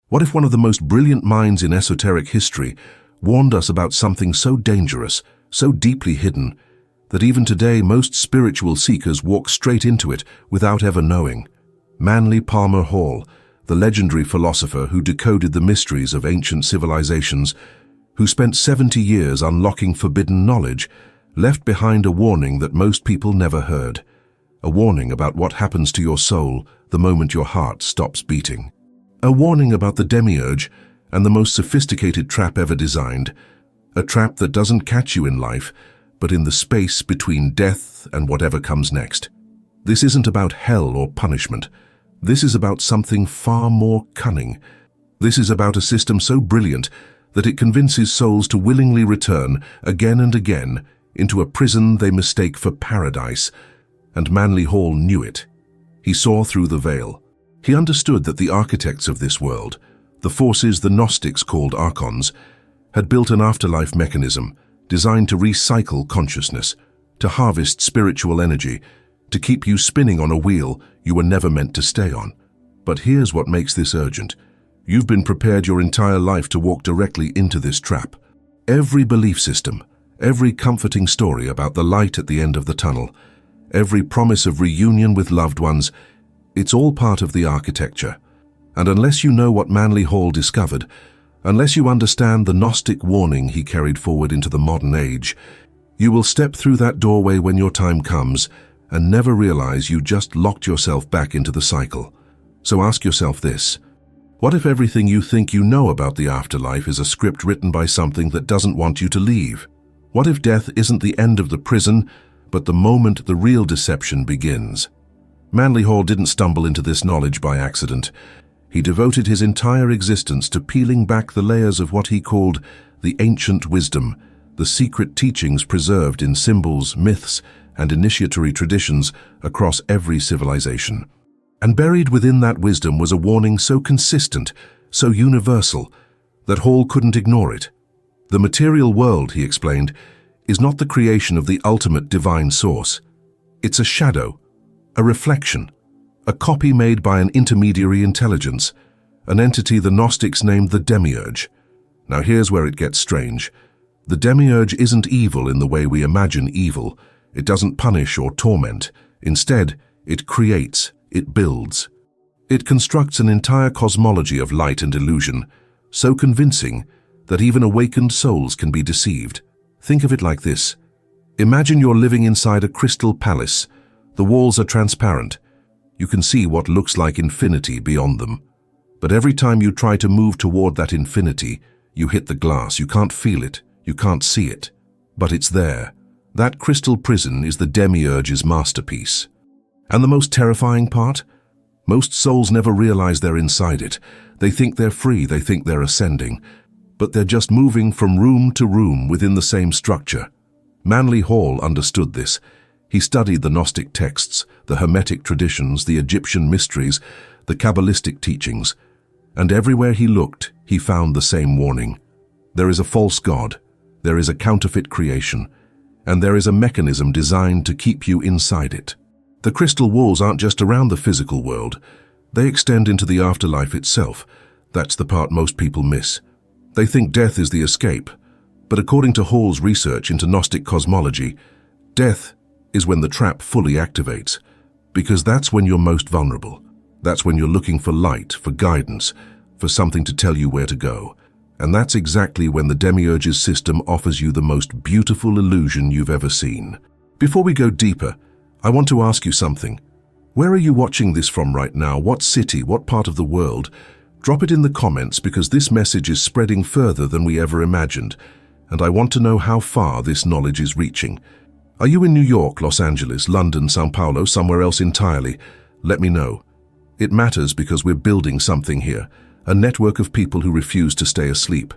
What if one of the most brilliant minds in esoteric history warned us about something so dangerous, so deeply hidden, that even today most spiritual seekers walk straight into it without ever knowing? Manly Palmer Hall, the legendary philosopher who decoded the mysteries of ancient civilizations, who spent 70 years unlocking forbidden knowledge, left behind a warning that most people never heard. A warning about what happens to your soul the moment your heart stops beating. A warning about the Demiurge and the most sophisticated trap ever designed. A trap that doesn't catch you in life, but in the space between death and whatever comes next. This isn't about hell or punishment. This is about something far more cunning. This is about a system so brilliant that it convinces souls to willingly return again and again into a prison they mistake for paradise. And Manly Hall knew it. He saw through the veil. He understood that the architects of this world, the forces the Gnostics called Archons, had built an afterlife mechanism designed to recycle consciousness, to harvest spiritual energy, to keep you spinning on a wheel you were never meant to stay on. But here's what makes this urgent. You've been prepared your entire life to walk directly into this trap. Every belief system, every comforting story about the light at the end of the tunnel, every promise of reunion with loved ones, it's all part of the architecture. And unless you know what Manly Hall discovered, unless you understand the Gnostic warning he carried forward into the modern age, you will step through that doorway when your time comes and never realize you just locked yourself back into the cycle. So ask yourself this: what if everything you think you know about the afterlife is a script written by something that doesn't want you to leave? What if death isn't the end of the prison, but the moment the real deception begins? Manly Hall didn't stumble into this knowledge by accident. He devoted his entire existence to peeling back the layers of what he called the ancient wisdom, the secret teachings preserved in symbols, myths, and initiatory traditions across every civilization. And buried within that wisdom was a warning so consistent, so universal, that Hall couldn't ignore it. The material world, he explained, is not the creation of the ultimate divine source. It's a shadow, a reflection, a copy made by an intermediary intelligence, an entity the Gnostics named the Demiurge. Now here's where it gets strange. The Demiurge isn't evil in the way we imagine evil. It doesn't punish or torment. Instead, it creates, it builds. It constructs an entire cosmology of light and illusion, so convincing that even awakened souls can be deceived. Think of it like this. Imagine you're living inside a crystal palace. The walls are transparent. You can see what looks like infinity beyond them. But every time you try to move toward that infinity, you hit the glass. You can't feel it. You can't see it. But it's there. That crystal prison is the Demiurge's masterpiece. And the most terrifying part? Most souls never realize they're inside it. They think they're free. They think they're ascending. But they're just moving from room to room within the same structure. Manly Hall understood this. He studied the Gnostic texts, the Hermetic traditions, the Egyptian mysteries, the Kabbalistic teachings, and everywhere he looked, he found the same warning. There is a false god, there is a counterfeit creation, and there is a mechanism designed to keep you inside it. The crystal walls aren't just around the physical world, they extend into the afterlife itself. That's the part most people miss. They think death is the escape, but according to Hall's research into Gnostic cosmology, death is when the trap fully activates, because that's when you're most vulnerable. That's when you're looking for light, for guidance, for something to tell you where to go. And that's exactly when the Demiurge's system offers you the most beautiful illusion you've ever seen. Before we go deeper, I want to ask you something. Where are you watching this from right now? What city? What part of the world? Drop it in the comments, because this message is spreading further than we ever imagined, and I want to know how far this knowledge is reaching. Are you in New York, Los Angeles, London, Sao Paulo, somewhere else entirely? Let me know. It matters because we're building something here, a network of people who refuse to stay asleep.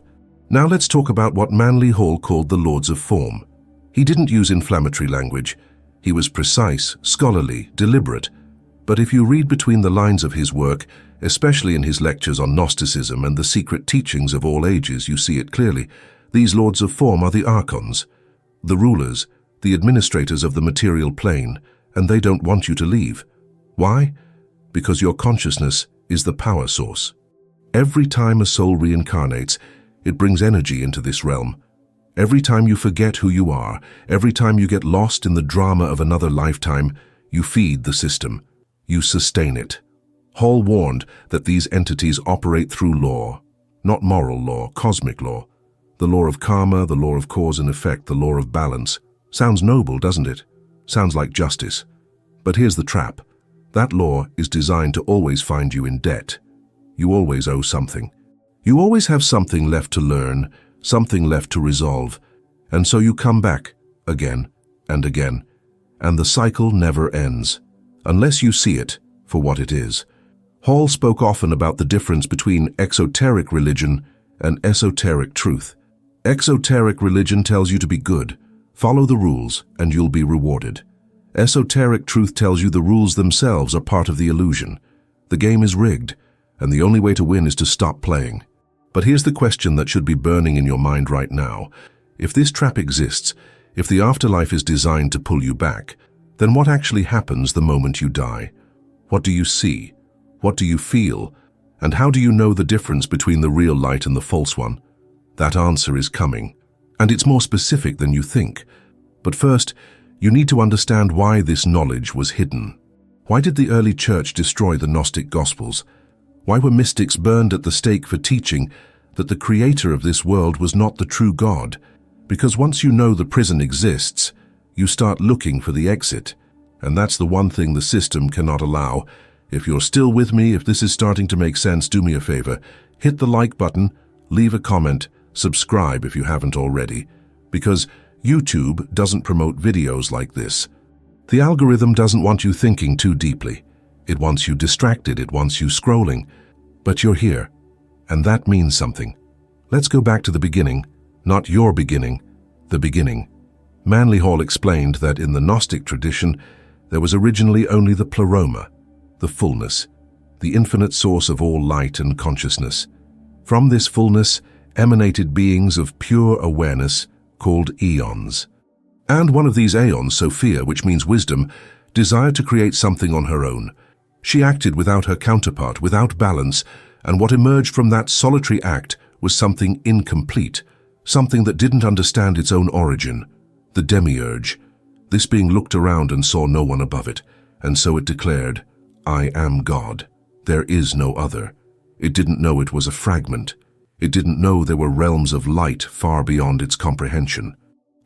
Now let's talk about what Manly Hall called the Lords of Form. He didn't use inflammatory language. He was precise, scholarly, deliberate. But if you read between the lines of his work, especially in his lectures on Gnosticism and the secret teachings of all ages, you see it clearly. These Lords of Form are the Archons, the rulers, the administrators of the material plane, and they don't want you to leave. Why? Because your consciousness is the power source. Every time a soul reincarnates, it brings energy into this realm. Every time you forget who you are, every time you get lost in the drama of another lifetime, you feed the system. You sustain it. Hall warned that these entities operate through law, not moral law, cosmic law. The law of karma, the law of cause and effect, the law of balance. Sounds noble, doesn't it? Sounds like justice. But here's the trap. That law is designed to always find you in debt. You always owe something. You always have something left to learn, something left to resolve. And so you come back, again and again. And the cycle never ends, unless you see it for what it is. Hall spoke often about the difference between exoteric religion and esoteric truth. Exoteric religion tells you to be good, follow the rules, and you'll be rewarded. Esoteric truth tells you the rules themselves are part of the illusion. The game is rigged, and the only way to win is to stop playing. But here's the question that should be burning in your mind right now. If this trap exists, if the afterlife is designed to pull you back, then what actually happens the moment you die? What do you see? What do you feel? And how do you know the difference between the real light and the false one? That answer is coming, and it's more specific than you think. But first, you need to understand why this knowledge was hidden. Why did the early church destroy the Gnostic Gospels? Why were mystics burned at the stake for teaching that the creator of this world was not the true God? Because once you know the prison exists, you start looking for the exit. And that's the one thing the system cannot allow. If you're still with me, if this is starting to make sense, do me a favor. Hit the like button, leave a comment, subscribe if you haven't already. Because YouTube doesn't promote videos like this. The algorithm doesn't want you thinking too deeply. It wants you distracted, it wants you scrolling. But you're here, and that means something. Let's go back to the beginning, not your beginning, the beginning. Manly Hall explained that in the Gnostic tradition, there was originally only the pleroma, the fullness, the infinite source of all light and consciousness. From this fullness emanated beings of pure awareness called eons. And one of these aeons, Sophia, which means wisdom, desired to create something on her own. She acted without her counterpart, without balance, and what emerged from that solitary act was something incomplete, something that didn't understand its own origin, the Demiurge. This being looked around and saw no one above it, and so it declared, "I am God. There is no other." It didn't know it was a fragment. It didn't know there were realms of light far beyond its comprehension.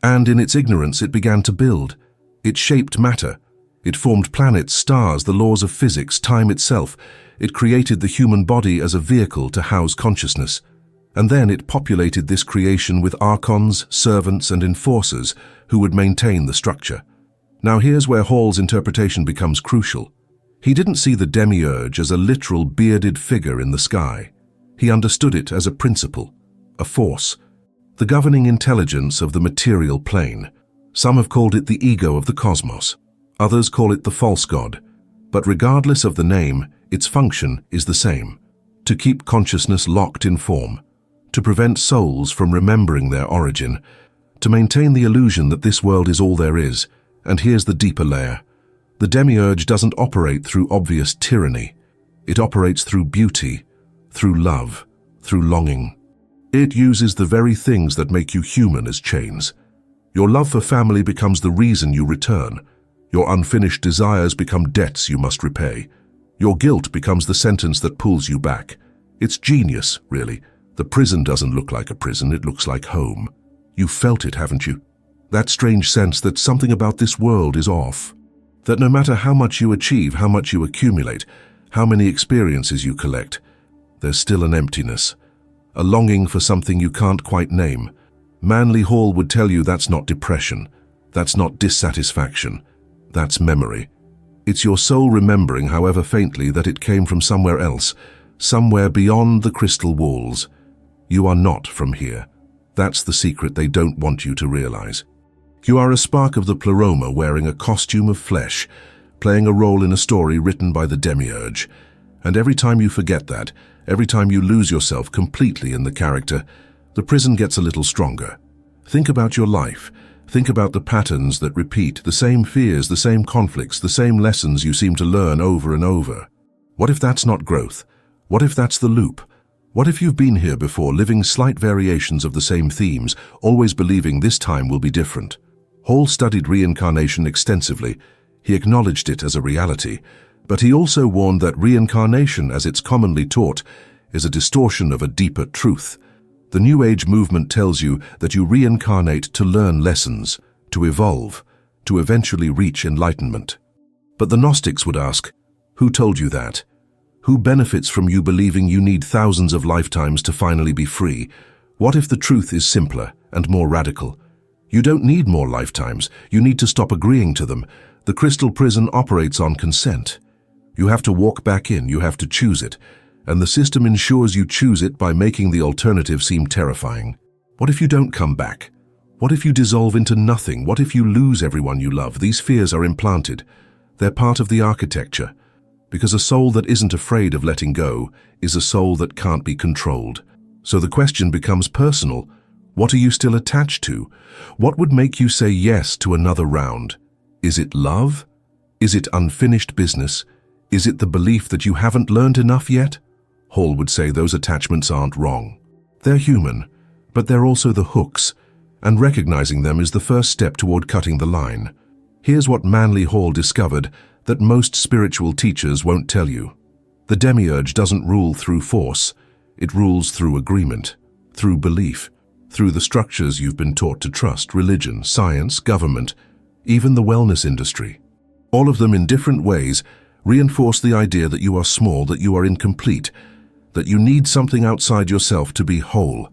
And in its ignorance it began to build. It shaped matter. It formed planets, stars, the laws of physics, time itself. It created the human body as a vehicle to house consciousness. And then it populated this creation with archons, servants, and enforcers who would maintain the structure. Now here's where Hall's interpretation becomes crucial. He didn't see the demiurge as a literal bearded figure in the sky. He understood it as a principle, a force, the governing intelligence of the material plane. Some have called it the ego of the cosmos. Others call it the false god. But regardless of the name, its function is the same: to keep consciousness locked in form, to prevent souls from remembering their origin, to maintain the illusion that this world is all there is. And here's the deeper layer. The demiurge doesn't operate through obvious tyranny. It operates through beauty, through love, through longing. It uses the very things that make you human as chains. Your love for family becomes the reason you return. Your unfinished desires become debts you must repay. Your guilt becomes the sentence that pulls you back. It's genius, really. The prison doesn't look like a prison, it looks like home. You've felt it, haven't you? That strange sense that something about this world is off. That no matter how much you achieve, how much you accumulate, how many experiences you collect, there's still an emptiness, a longing for something you can't quite name. Manly Hall would tell you that's not depression, that's not dissatisfaction, that's memory. It's your soul remembering, however faintly, that it came from somewhere else, somewhere beyond the crystal walls. You are not from here. That's the secret they don't want you to realize. You are a spark of the pleroma wearing a costume of flesh, playing a role in a story written by the demiurge. And every time you forget that, every time you lose yourself completely in the character, the prison gets a little stronger. Think about your life. Think about the patterns that repeat, the same fears, the same conflicts, the same lessons you seem to learn over and over. What if that's not growth? What if that's the loop? What if you've been here before, living slight variations of the same themes, always believing this time will be different? Hall studied reincarnation extensively. He acknowledged it as a reality, but he also warned that reincarnation, as it's commonly taught, is a distortion of a deeper truth. The New Age movement tells you that you reincarnate to learn lessons, to evolve, to eventually reach enlightenment. But the Gnostics would ask, who told you that? Who benefits from you believing you need thousands of lifetimes to finally be free? What if the truth is simpler and more radical? You don't need more lifetimes. You need to stop agreeing to them. The crystal prison operates on consent. You have to walk back in. You have to choose it. And the system ensures you choose it by making the alternative seem terrifying. What if you don't come back? What if you dissolve into nothing? What if you lose everyone you love? These fears are implanted. They're part of the architecture. Because a soul that isn't afraid of letting go is a soul that can't be controlled. So the question becomes personal. What are you still attached to? What would make you say yes to another round? Is it love? Is it unfinished business? Is it the belief that you haven't learned enough yet? Hall would say those attachments aren't wrong. They're human, but they're also the hooks, and recognizing them is the first step toward cutting the line. Here's what Manly Hall discovered that most spiritual teachers won't tell you. The demiurge doesn't rule through force. It rules through agreement, through belief, through the structures you've been taught to trust: religion, science, government, even the wellness industry. All of them in different ways reinforce the idea that you are small, that you are incomplete, that you need something outside yourself to be whole.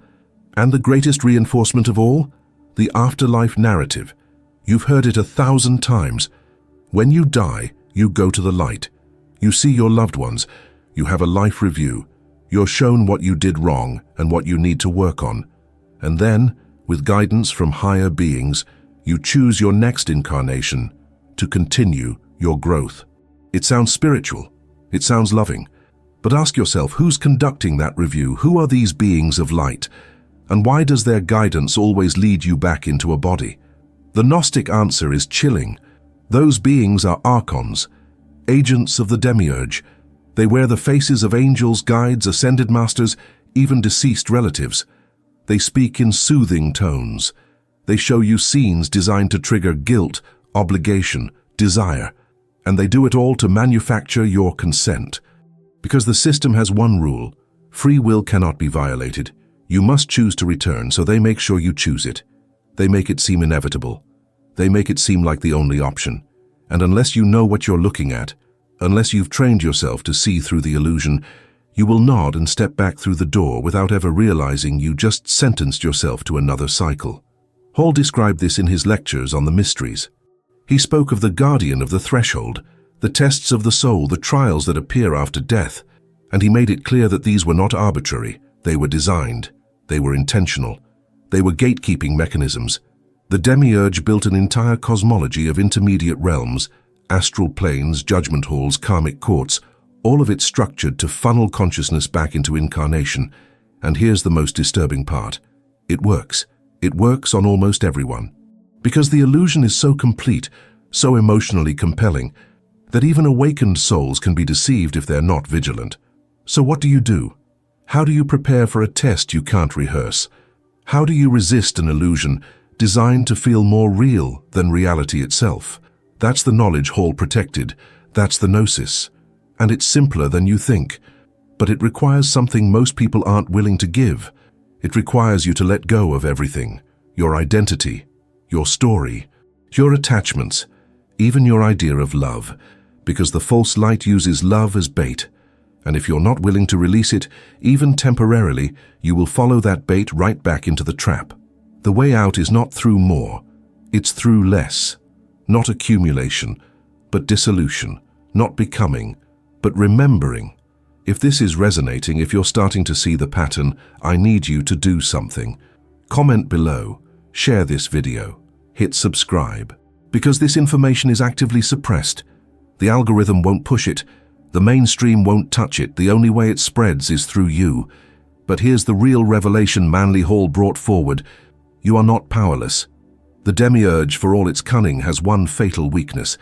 And the greatest reinforcement of all? The afterlife narrative. You've heard it 1,000 times. When you die, you go to the light. You see your loved ones. You have a life review. You're shown what you did wrong and what you need to work on. And then, with guidance from higher beings, you choose your next incarnation to continue your growth. It sounds spiritual. It sounds loving. But ask yourself, who's conducting that review? Who are these beings of light? And why does their guidance always lead you back into a body? The Gnostic answer is chilling. Those beings are Archons, agents of the Demiurge. They wear the faces of angels, guides, ascended masters, even deceased relatives. They speak in soothing tones. They show you scenes designed to trigger guilt, obligation, desire, and they do it all to manufacture your consent. Because the system has one rule: free will cannot be violated. You must choose to return, so they make sure you choose it. They make it seem inevitable. They make it seem like the only option. And unless you know what you're looking at, unless you've trained yourself to see through the illusion, you will nod and step back through the door without ever realizing you just sentenced yourself to another cycle. Hall described this in his lectures on the mysteries. He spoke of the guardian of the threshold, the tests of the soul, the trials that appear after death, and he made it clear that these were not arbitrary. They were designed. They were intentional. They were gatekeeping mechanisms. The demiurge built an entire cosmology of intermediate realms, astral planes, judgment halls, karmic courts, all of it structured to funnel consciousness back into incarnation. And here's the most disturbing part. It works. It works on almost everyone. Because the illusion is so complete, so emotionally compelling, that even awakened souls can be deceived if they're not vigilant. So what do you do? How do you prepare for a test you can't rehearse? How do you resist an illusion designed to feel more real than reality itself? That's the knowledge Hall protected. That's the gnosis. And it's simpler than you think. But it requires something most people aren't willing to give. It requires you to let go of everything. Your identity, your story, your attachments, even your idea of love. Because the false light uses love as bait. And if you're not willing to release it, even temporarily, you will follow that bait right back into the trap. The way out is not through more. It's through less. Not accumulation, but dissolution. Not becoming, but remembering. If this is resonating, if you're starting to see the pattern, I need you to do something. Comment below, share this video, hit subscribe. Because this information is actively suppressed. The algorithm won't push it. The mainstream won't touch it. The only way it spreads is through you. But here's the real revelation Manly Hall brought forward. You are not powerless. The demiurge, for all its cunning, has one fatal weakness.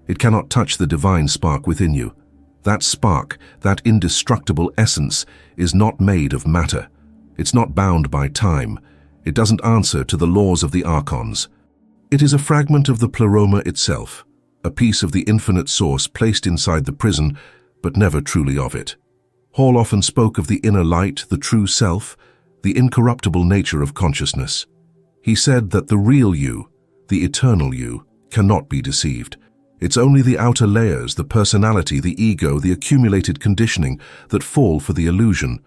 It cannot touch the divine spark within you. That spark, that indestructible essence, is not made of matter. It's not bound by time. It doesn't answer to the laws of the Archons. It is a fragment of the pleroma itself, a piece of the infinite source placed inside the prison, but never truly of it. Hall often spoke of the inner light, the true self, the incorruptible nature of consciousness. He said that the real you, the eternal you, cannot be deceived. It's only the outer layers, the personality, the ego, the accumulated conditioning that fall for the illusion.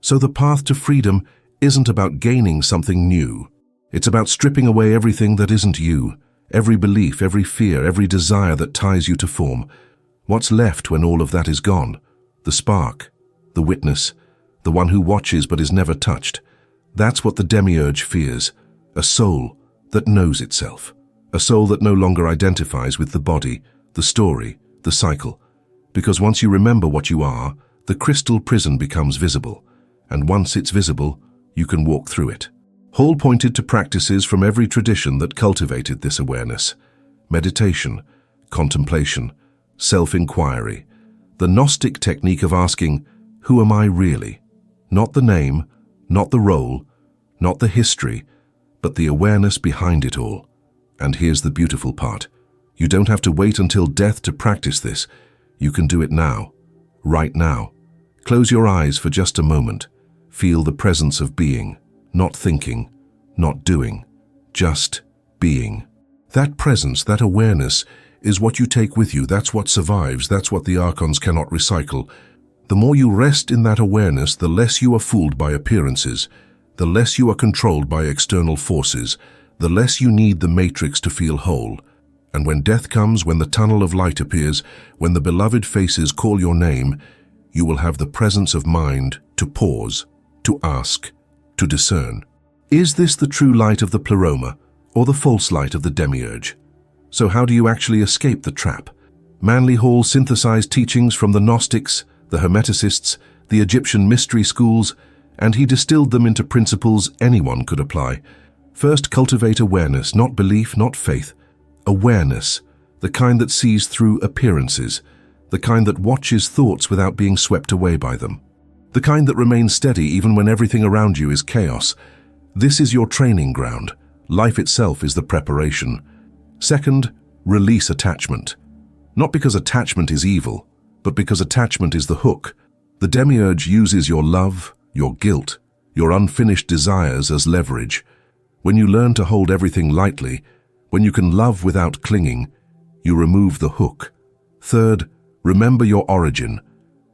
So the path to freedom isn't about gaining something new. It's about stripping away everything that isn't you, every belief, every fear, every desire that ties you to form. What's left when all of that is gone? The spark, the witness, the one who watches but is never touched. That's what the demiurge fears, a soul that knows itself, a soul that no longer identifies with the body, the story, the cycle. Because once you remember what you are, the crystal prison becomes visible, and once it's visible, you can walk through it. Hall pointed to practices from every tradition that cultivated this awareness: meditation, contemplation, self-inquiry, the Gnostic technique of asking, who am I really? Not the name, not the role, not the history, but the awareness behind it all. And here's the beautiful part. You don't have to wait until death to practice this. You can do it now, right now. Close your eyes for just a moment. Feel the presence of being, not thinking, not doing, just being. That presence, that awareness, is what you take with you. That's what survives. That's what the Archons cannot recycle. The more you rest in that awareness, the less you are fooled by appearances, the less you are controlled by external forces, the less you need the matrix to feel whole. And when death comes, when the tunnel of light appears, when the beloved faces call your name, you will have the presence of mind to pause, to ask, to discern. Is this the true light of the pleroma, or the false light of the demiurge? So how do you actually escape the trap? Manly Hall synthesized teachings from the Gnostics, the Hermeticists, the Egyptian mystery schools, and he distilled them into principles anyone could apply. First, cultivate awareness, not belief, not faith. Awareness, the kind that sees through appearances, the kind that watches thoughts without being swept away by them, the kind that remains steady even when everything around you is chaos. This is your training ground. Life itself is the preparation. Second, release attachment. Not because attachment is evil, but because attachment is the hook. The demiurge uses your love, your guilt, your unfinished desires as leverage. When you learn to hold everything lightly, when you can love without clinging, you remove the hook. Third, remember your origin.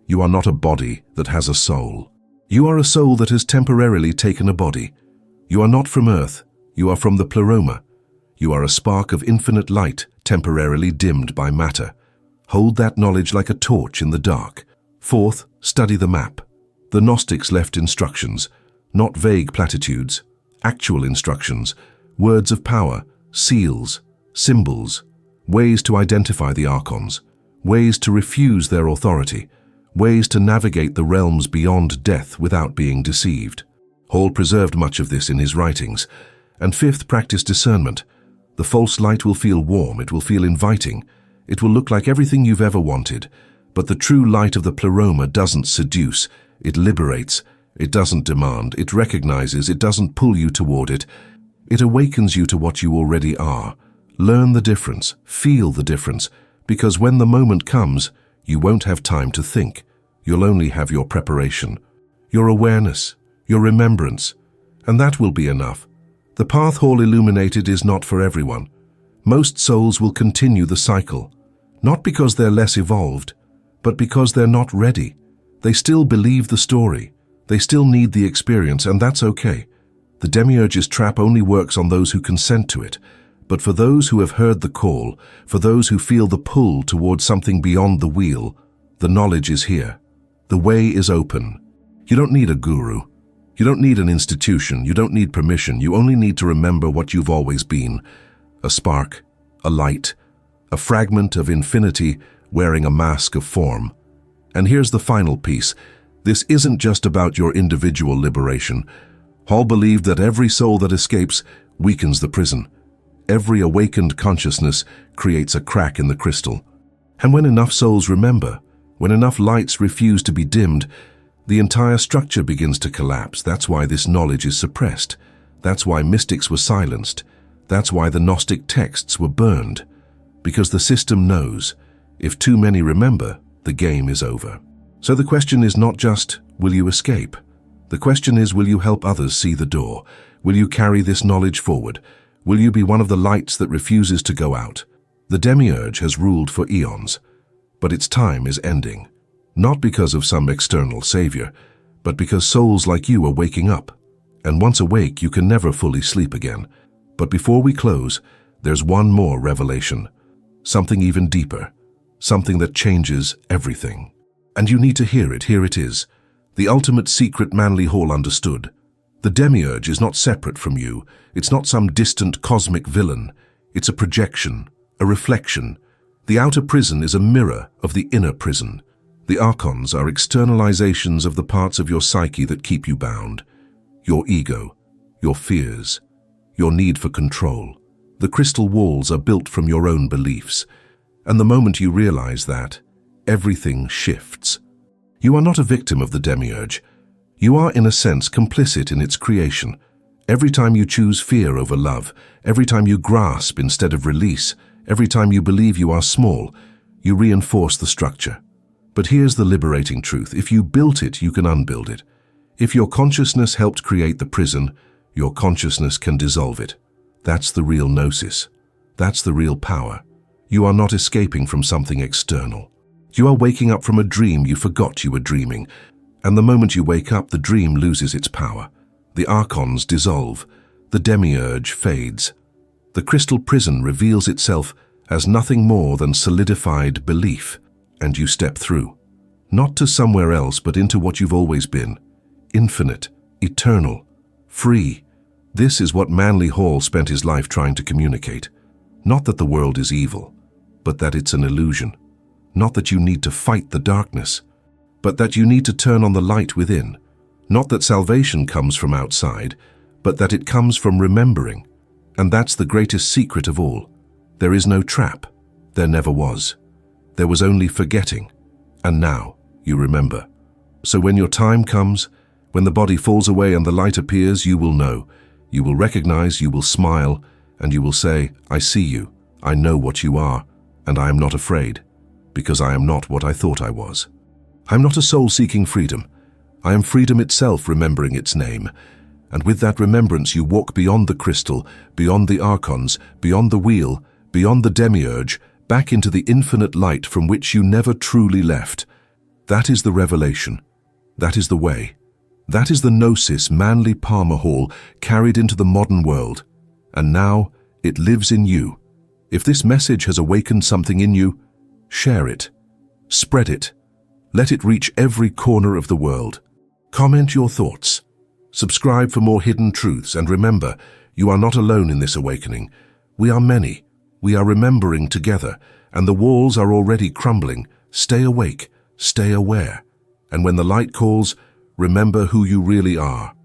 You are not a body that has a soul. You are a soul that has temporarily taken a body. You are not from Earth. You are from the pleroma. You are a spark of infinite light, temporarily dimmed by matter. Hold that knowledge like a torch in the dark. Fourth, study the map. The Gnostics left instructions, not vague platitudes, actual instructions, words of power, seals, symbols, ways to identify the Archons, ways to refuse their authority, ways to navigate the realms beyond death without being deceived. Hall preserved much of this in his writings. And fifth, practice discernment. The false light will feel warm, it will feel inviting, it will look like everything you've ever wanted, but the true light of the pleroma doesn't seduce, it liberates, it doesn't demand, it recognizes, it doesn't pull you toward it. It awakens you to what you already are. Learn the difference, feel the difference, because when the moment comes, you won't have time to think. You'll only have your preparation, your awareness, your remembrance, and that will be enough. The path Hall illuminated is not for everyone. Most souls will continue the cycle, not because they're less evolved, but because they're not ready. They still believe the story. They still need the experience, and that's okay. The demiurge's trap only works on those who consent to it. But for those who have heard the call, for those who feel the pull towards something beyond the wheel, the knowledge is here. The way is open. You don't need a guru. You don't need an institution. You don't need permission. You only need to remember what you've always been. A spark, a light, a fragment of infinity wearing a mask of form. And here's the final piece. This isn't just about your individual liberation. Hall believed that every soul that escapes weakens the prison. Every awakened consciousness creates a crack in the crystal. And when enough souls remember, When enough lights refuse to be dimmed, the entire structure begins to collapse. That's why this knowledge is suppressed. That's why mystics were silenced. That's why the Gnostic texts were burned. Because the system knows, if too many remember, the game is over. So the question is not just, will you escape? The question is, will you help others see the door? Will you carry this knowledge forward? Will you be one of the lights that refuses to go out? The Demiurge has ruled for eons, but its time is ending. Not because of some external savior, but because souls like you are waking up. And once awake, you can never fully sleep again. But before we close, there's one more revelation. Something even deeper. Something that changes everything. And you need to hear it. Here it is. The ultimate secret Manly Hall understood. The Demiurge is not separate from you. It's not some distant cosmic villain. It's a projection, a reflection. The outer prison is a mirror of the inner prison. The Archons are externalizations of the parts of your psyche that keep you bound. Your ego, your fears, your need for control. The crystal walls are built from your own beliefs. And the moment you realize that, everything shifts. You are not a victim of the Demiurge. You are, in a sense, complicit in its creation. Every time you choose fear over love, every time you grasp instead of release, every time you believe you are small, you reinforce the structure. But here's the liberating truth. If you built it, you can unbuild it. If your consciousness helped create the prison, your consciousness can dissolve it. That's the real gnosis. That's the real power. You are not escaping from something external. You are waking up from a dream you forgot you were dreaming. And the moment you wake up, the dream loses its power. The Archons dissolve. The Demiurge fades. The crystal prison reveals itself as nothing more than solidified belief. And you step through. Not to somewhere else, but into what you've always been. Infinite, eternal, free. This is what Manly Hall spent his life trying to communicate. Not that the world is evil, but that it's an illusion. Not that you need to fight the darkness, but that you need to turn on the light within. Not that salvation comes from outside, but that it comes from remembering. And that's the greatest secret of all. There is no trap. There never was. There was only forgetting. And now you remember. So when your time comes, when the body falls away and the light appears, you will know. You will recognize, you will smile, and you will say, I see you, I know what you are, and I am not afraid, because I am not what I thought I was. I am not a soul seeking freedom. I am freedom itself, remembering its name. And with that remembrance you walk beyond the crystal, beyond the Archons, beyond the wheel, beyond the Demiurge, back into the infinite light from which you never truly left. That is the revelation. That is the way. That is the gnosis Manly Palmer Hall carried into the modern world. And now it lives in you. If this message has awakened something in you, share it. Spread it. Let it reach every corner of the world. Comment your thoughts. Subscribe for more hidden truths, and remember, you are not alone in this awakening. We are many. We are remembering together, and the walls are already crumbling. Stay awake, stay aware. And when the light calls, remember who you really are.